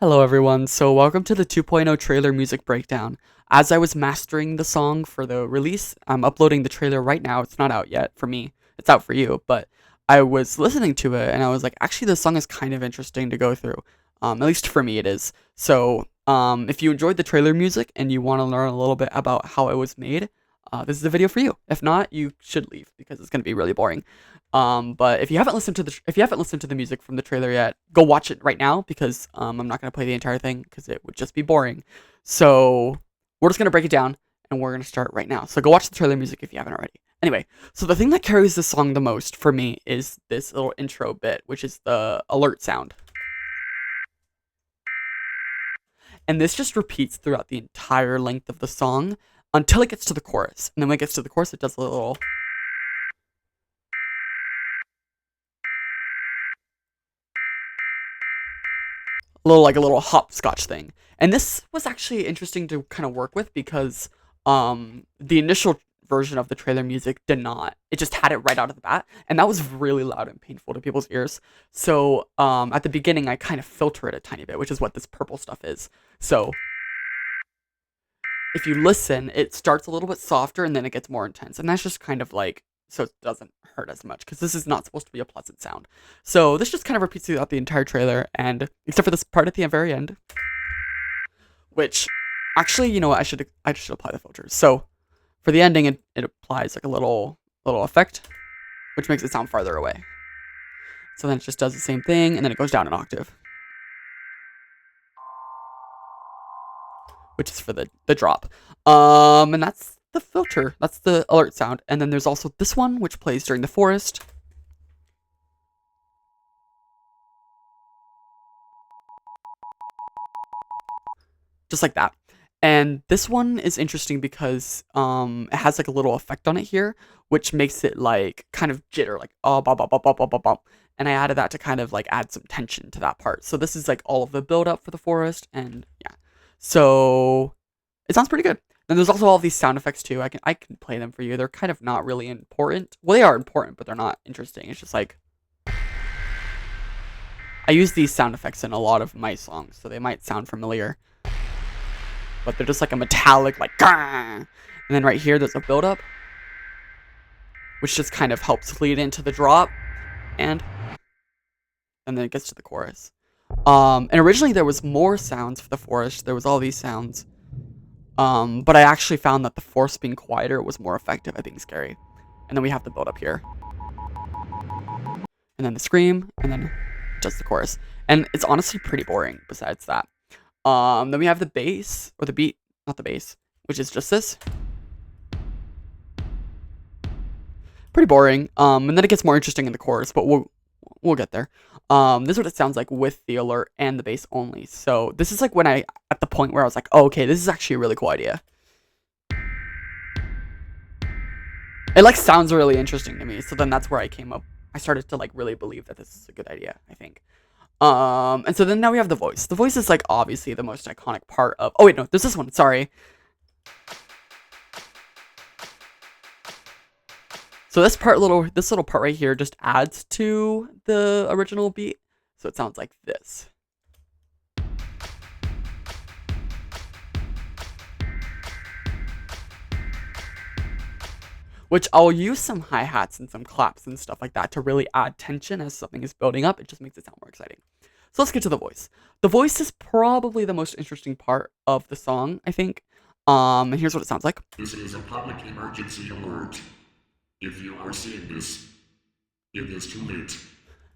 Hello everyone, so welcome to the 2.0 trailer music breakdown. As I was mastering the song for the release, I'm uploading the trailer right now. It's not out yet for me. It's out for you, but I was listening to it and I was like, actually this song is kind of interesting to go through. At least for me it is. So, if you enjoyed the trailer music and you want to learn a little bit about how it was made, this is the video for you. If not, you should leave because it's going to be really boring. But if you haven't listened to the music from the trailer yet, go watch it right now because I'm not gonna play the entire thing because it would just be boring. So we're just gonna break it down and we're gonna start right now. So go watch the trailer music if you haven't already. Anyway, so the thing that carries this song the most for me is this little intro bit, which is the alert sound. And this just repeats throughout the entire length of the song until it gets to the chorus. And then when it gets to the chorus, it does a little hopscotch thing. And this was actually interesting to kind of work with because the initial version of the trailer music did not. It just had it right out of the bat, and that was really loud and painful to people's ears. So at the beginning I kind of filter it a tiny bit, which is what this purple stuff is. So if you listen, it starts a little bit softer and then it gets more intense, and that's just kind of like so it doesn't hurt as much because this is not supposed to be a pleasant sound. So this just kind of repeats throughout the entire trailer, and except for this part at the very end, which actually, you know what, I should apply the filters. So for the ending, it applies like a little effect, which makes it sound farther away. So then it just does the same thing, and then it goes down an octave, which is for the drop. And that's the filter. That's the alert sound. And then there's also this one, which plays during the forest. Just like that. And this one is interesting because it has like a little effect on it here, which makes it like kind of jitter, like oh, bop, bop, bop, bop, bop, bop, bop. And I added that to kind of like add some tension to that part. So this is like all of the build up for the forest, and yeah. So it sounds pretty good. Then there's also all these sound effects too. I can play them for you. They're kind of not really important. Well, they are important, but they're not interesting. It's just like I use these sound effects in a lot of my songs, so they might sound familiar. But they're just like a metallic, like, Gah! And then right here, there's a build-up, which just kind of helps lead into the drop, and then it gets to the chorus. And originally there was more sounds for the forest. There was all these sounds, but I actually found that the forest being quieter was more effective at being scary. And then we have the build-up here, and then the scream, and then just the chorus. And it's honestly pretty boring. Besides that. Then we have the bass, or the beat, not the bass, which is just this. Pretty boring. And then it gets more interesting in the chorus, but we'll get there. This is what it sounds like with the alert and the bass only. So this is like when at the point where I was like, oh, okay, this is actually a really cool idea. It like sounds really interesting to me. So then that's where I started to like really believe that this is a good idea, I think. And so then now we have the voice. The voice is like obviously the most iconic part of. Oh wait, no, there's this one. Sorry. So this little part right here just adds to the original beat. So it sounds like this. Which I'll use some hi-hats and some claps and stuff like that to really add tension as something is building up. It just makes it sound more exciting. So let's get to the voice. The voice is probably the most interesting part of the song, I think. And here's what it sounds like. This is a public emergency alert. If you are seeing this, it is too late.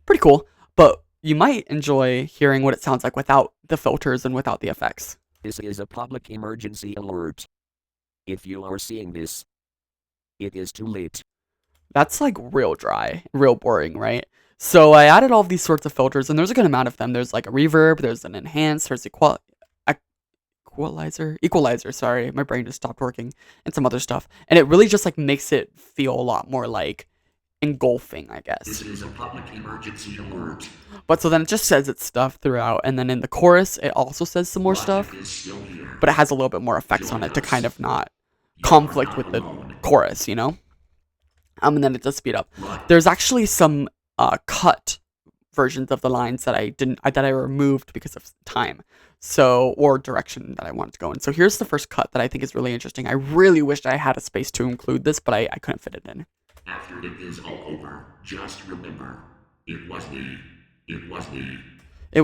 Pretty cool, but you might enjoy hearing what it sounds like without the filters and without the effects. This is a public emergency alert. If you are seeing this, it is too late. That's like real dry, real boring, right? So I added all of these sorts of filters, and there's a good amount of them. There's like a reverb, there's an enhance, there's equalizer, sorry, my brain just stopped working, and some other stuff. And it really just like makes it feel a lot more like engulfing, I guess. This is a public emergency alert. But so then it just says its stuff throughout, and then in the chorus, it also says some more stuff, but it has a little bit more effects on it to kind of not conflict with the chorus, you know? And then it does speed up. There's actually some cut versions of the lines that I removed because of time. So, or direction that I wanted to go in. So here's the first cut that I think is really interesting. I really wished I had a space to include this, but I couldn't fit it in. After it is all over, just remember, it was me. It was me. It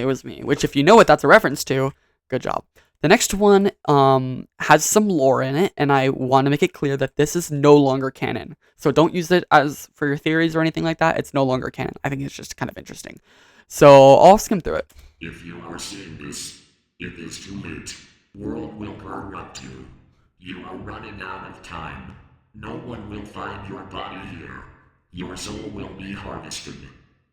was me, which if you know what that's a reference to, good job. The next one has some lore in it, and I want to make it clear that this is no longer canon. So don't use it as for your theories or anything like that. It's no longer canon. I think it's just kind of interesting. So I'll skim through it. If you are seeing this, it is too late. World will corrupt you. You are running out of time. No one will find your body here. Your soul will be harvested.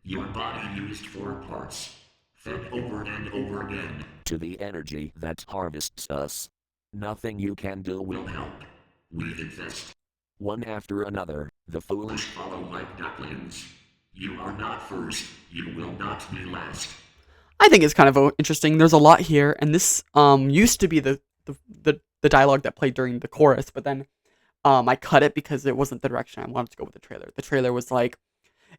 Your body used for parts. Fed over and over again. To the energy that harvests us. Nothing you can do will Will help. We invest. one after another, the foolish. Follow like ducklings. You are not first. You will not be last. I think it's kind of interesting. There's a lot here, and this used to be the dialogue that played during the chorus, but then I cut it because it wasn't the direction I wanted to go with the trailer. The trailer was like,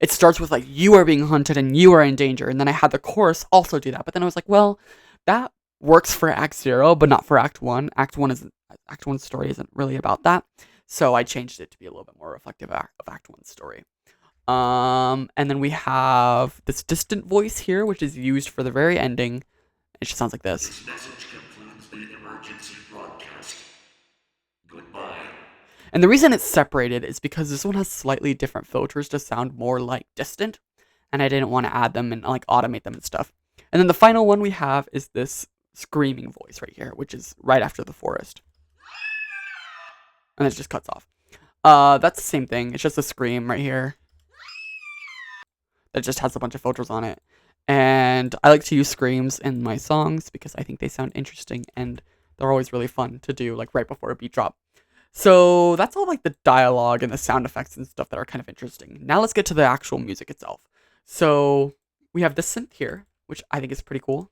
it starts with like, you are being hunted and you are in danger, and then I had the chorus also do that, but then I was like, well, that works for Act 0, but not for Act 1. Act 1's story isn't really about that, so I changed it to be a little bit more reflective of Act 1's story. And then we have this distant voice here, which is used for the very ending. It just sounds like this. This message concludes the emergency broadcast. Goodbye. And the reason it's separated is because this one has slightly different filters to sound more like distant, and I didn't want to add them and like automate them and stuff. And then the final one we have is this screaming voice right here, which is right after the forest. And it just cuts off. That's the same thing. It's just a scream right here. That just has a bunch of filters on it. And I like to use screams in my songs because I think they sound interesting and they're always really fun to do like right before a beat drop. So that's all like the dialogue and the sound effects and stuff that are kind of interesting. Now let's get to the actual music itself. So we have this synth here, which I think is pretty cool.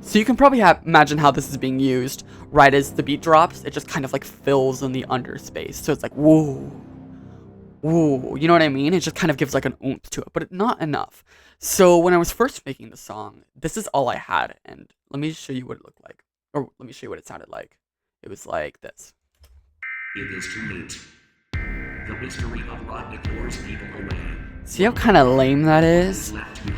So you can probably imagine how this is being used right as the beat drops. It just kind of like fills in the underspace. So it's like, whoa. Ooh, you know what I mean? It just kind of gives like an oomph to it, but not enough. So when I was first making the song, this is all I had, and let me show you what it looked like, or let me show you what it sounded like. It was like this. It is too late. The mystery of Rodney lures people away. See how kind of lame that is?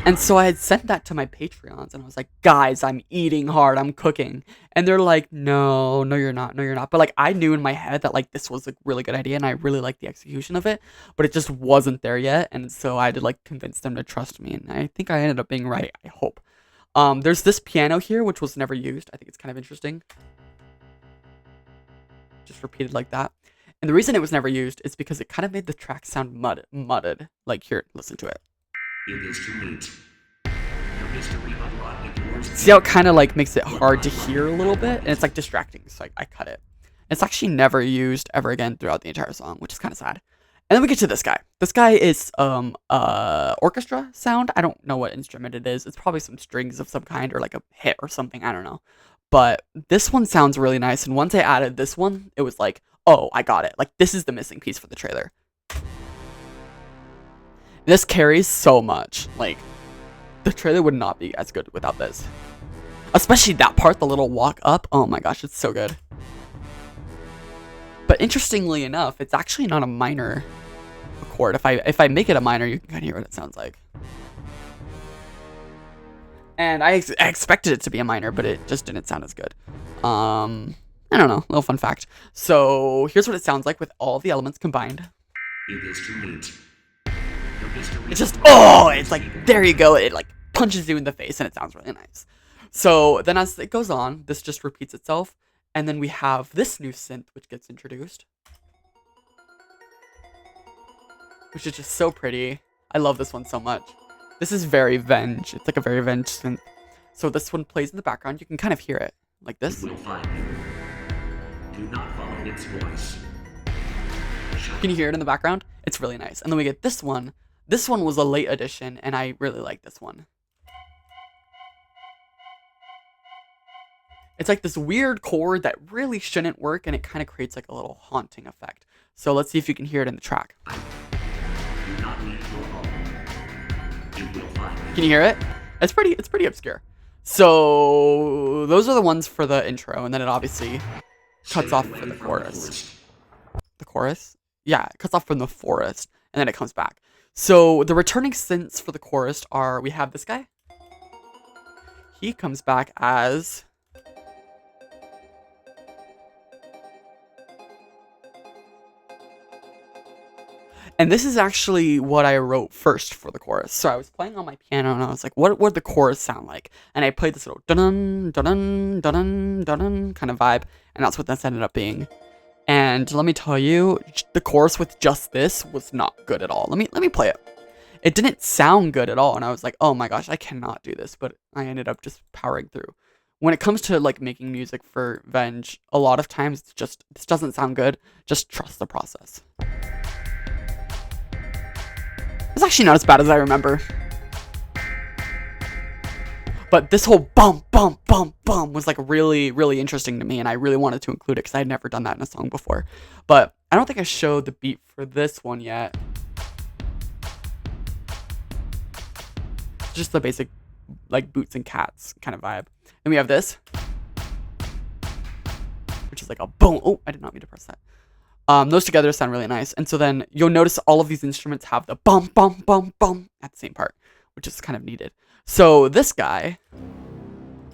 And so I had sent that to my Patreons, and I was like, guys, I'm eating hard, I'm cooking. And they're like, no, you're not, no, you're not. But like, I knew in my head that like, this was a really good idea, and I really liked the execution of it, but it just wasn't there yet. And so I had to like convince them to trust me, and I think I ended up being right, I hope. There's this piano here, which was never used. I think it's kind of interesting. Just repeated like that. And the reason it was never used is because it kind of made the track sound mudded. Like, here, listen to it. It is too late. The mystery of Rodney lures. See how it kind of like makes it hard to hear a little bit? And it's like distracting, so I cut it. It's actually never used ever again throughout the entire song, which is kind of sad. And then we get to this guy. This guy is orchestra sound. I don't know what instrument it is. It's probably some strings of some kind or like a hit or something. I don't know. But this one sounds really nice. And once I added this one, it was like, oh, I got it. Like, this is the missing piece for the trailer. This carries so much. Like, the trailer would not be as good without this. Especially that part, the little walk up. Oh my gosh, it's so good. But interestingly enough, it's actually not a minor chord. If I make it a minor, you can kind of hear what it sounds like. And I expected it to be a minor, but it just didn't sound as good. I don't know, little fun fact. So here's what it sounds like with all the elements combined. It is too late. It's just, oh, it's like, there you go. It like punches you in the face and it sounds really nice. So then as it goes on, this just repeats itself. And then we have this new synth, which gets introduced. Which is just so pretty. I love this one so much. This is very Venge. It's like a very Venge synth. So this one plays in the background. You can kind of hear it. Like this. It will find you. Do not follow its voice. Can you hear it in the background? It's really nice. And then we get this one. This one was a late addition, and I really like this one. It's like this weird chord that really shouldn't work, and it kind of creates like a little haunting effect. So let's see if you can hear it in the track. Do not leave your home. Can you hear it? It's pretty obscure. So those are the ones for the intro, and then it obviously cuts off for the chorus. The chorus? Yeah, it cuts off from the forest, and then it comes back. So the returning synths for the chorus are, we have this guy. He comes back as... And this is actually what I wrote first for the chorus. So I was playing on my piano and I was like, what would the chorus sound like? And I played this little dun dun dun dun dun kind of vibe, and that's what this ended up being. And let me tell you, the chorus with just this was not good at all. Let me play it. It didn't sound good at all, and I was like, oh my gosh, I cannot do this, but I ended up just powering through. When it comes to like making music for Venge, a lot of times it's just, this doesn't sound good, just trust the process. It's actually not as bad as I remember. But this whole bum, bum, bum, bum was like really, really interesting to me, and I really wanted to include it because I had never done that in a song before. But I don't think I showed the beat for this one yet. Just the basic, like, boots and cats kind of vibe. Then we have this, which is like a boom. Oh, I did not mean to press that. Those together sound really nice. And so then you'll notice all of these instruments have the bum, bum, bum, bum at the same part, which is kind of needed. So this guy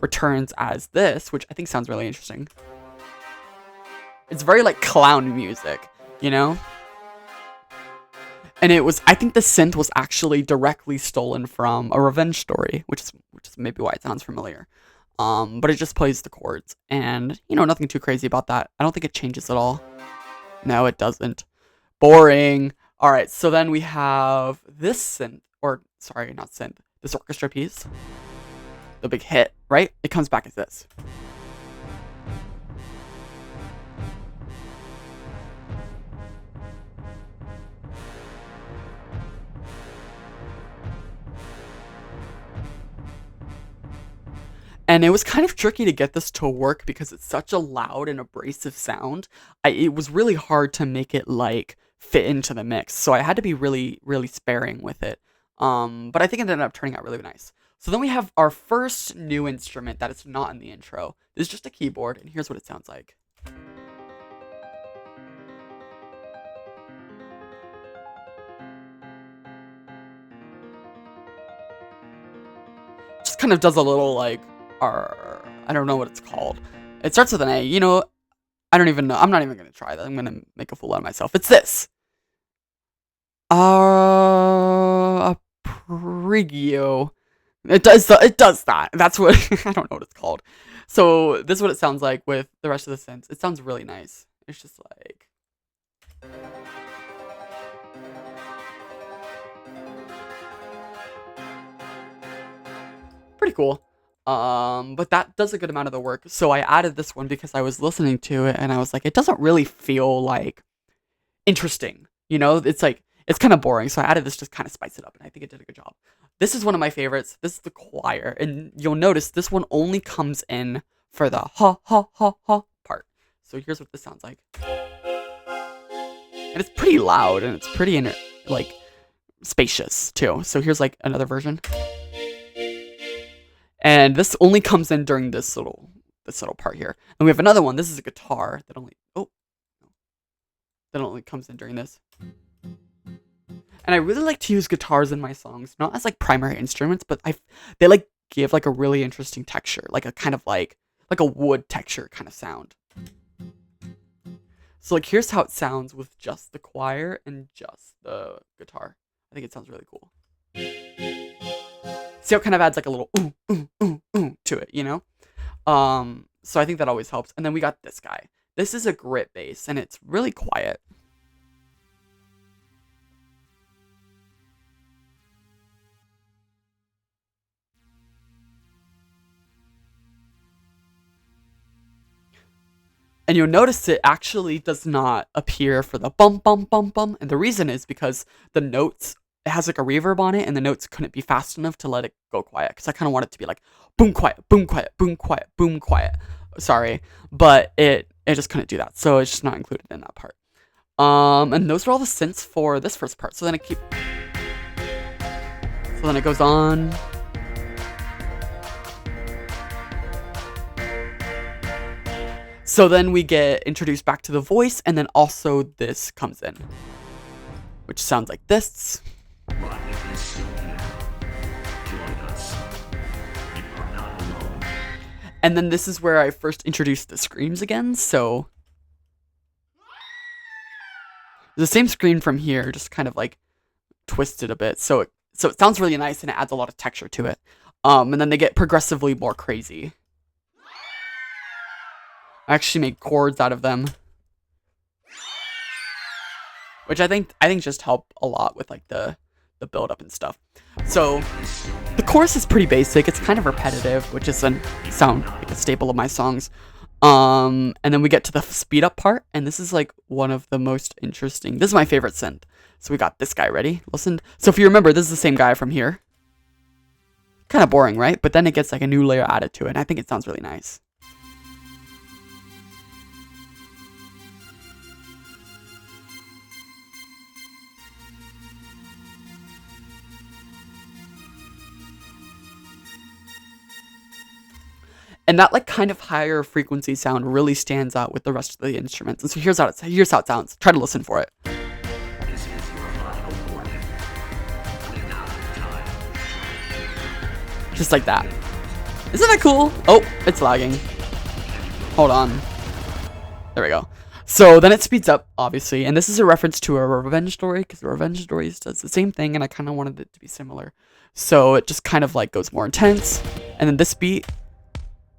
returns as this, which I think sounds really interesting. It's very like clown music, you know? And it was, I think the synth was actually directly stolen from a Revenge story, which is maybe why it sounds familiar. But it just plays the chords, and you know, nothing too crazy about that. I don't think it changes at all. No, it doesn't. Boring. All right, so then we have this synth, or sorry, not synth, this orchestra piece. The big hit, right? It comes back as this. And it was kind of tricky to get this to work because it's such a loud and abrasive sound. It was really hard to make it like fit into the mix. So I had to be really, really sparing with it. But I think it ended up turning out really nice. So then we have our first new instrument that is not in the intro. This is just a keyboard, and here's what it sounds like. Just kind of does a little like, I don't know what it's called. It starts with an A. You know, I don't even know. I'm not even going to try that. I'm going to make a fool out of myself. It's this. A prigio. It does that. That's what, I don't know what it's called. So this is what it sounds like with the rest of the synths. It sounds really nice. It's just like... pretty cool. But that does a good amount of the work. So I added this one because I was listening to it and I was like, it doesn't really feel like interesting. You know, it's like, it's kind of boring. So I added this just kind of spice it up, and I think it did a good job. This is one of my favorites. This is the choir, and you'll notice this one only comes in for the ha ha ha ha part. So here's what this sounds like. And it's pretty loud, and it's pretty like spacious too. So here's like another version. And this only comes in during this little part here. And we have another one. This is a guitar that only comes in during this. And I really like to use guitars in my songs, not as like primary instruments, but they like give like a really interesting texture, like a kind of like a wood texture kind of sound. So like here's how it sounds with just the choir and just the guitar. I think it sounds really cool. See how it kind of adds like a little ooh, ooh, ooh, ooh to it, you know? So I think that always helps. And then we got this guy. This is a grit bass, and it's really quiet. And you'll notice it actually does not appear for the bum, bum, bum, bum. And the reason is because the notes, it has like a reverb on it, and the notes couldn't be fast enough to let it go quiet. Because I kind of want it to be like boom, quiet, boom, quiet, boom, quiet, boom, quiet. Sorry. But it just couldn't do that. So it's just not included in that part. And those are all the synths for this first part. So then it goes on. So then we get introduced back to the voice, and then also this comes in, which sounds like this. Rodney is still here. Join us. You are not alone. And then this is where I first introduced the screams again, so the same scream from here, just kind of like twisted a bit. So it sounds really nice and it adds a lot of texture to it. And then they get progressively more crazy. I actually made chords out of them, which I think just help a lot with like the build up and stuff. So the chorus is pretty basic. It's kind of repetitive, which is a sound like a staple of my songs. And then we get to the speed up part, and this is like one of the most interesting. This is my favorite synth. So we got this guy ready. Listen. So if you remember, this is the same guy from here. Kind of boring, right? But then it gets like a new layer added to it, and I think it sounds really nice. And that like kind of higher frequency sound really stands out with the rest of the instruments. And so here's how it sounds. Try to listen for it. This is your final warning. Running out of time. Just like that. Isn't that cool? Oh, it's lagging. Hold on. There we go. So then it speeds up, obviously. And this is a reference to a Revenge story, because the Revenge stories does the same thing, and I kind of wanted it to be similar. So it just kind of like goes more intense. And then this beat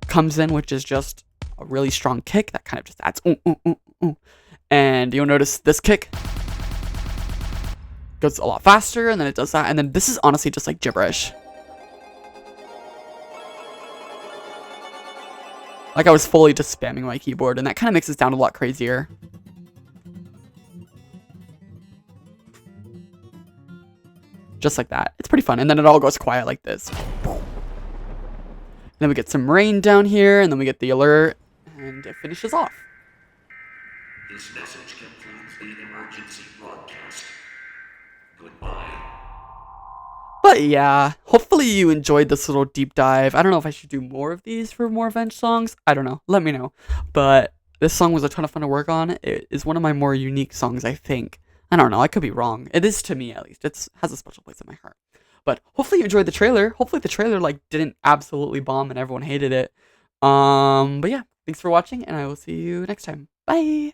comes in, which is just a really strong kick that kind of just adds and you'll notice this kick goes a lot faster, and then it does that, and then this is honestly just like gibberish. Like I was fully just spamming my keyboard, and that kind of makes it sound a lot crazier. Just like that. It's pretty fun, and then it all goes quiet like this. Then we get some rain down here, and then we get the alert, and it finishes off. This message concludes the emergency broadcast. Goodbye. But yeah, hopefully you enjoyed this little deep dive. I don't know if I should do more of these for more Venge songs. I don't know. Let me know. But this song was a ton of fun to work on. It is one of my more unique songs, I think. I don't know. I could be wrong. It is to me, at least. It has a special place in my heart. But hopefully you enjoyed the trailer. Hopefully the trailer like didn't absolutely bomb and everyone hated it. But yeah, thanks for watching, and I will see you next time. Bye.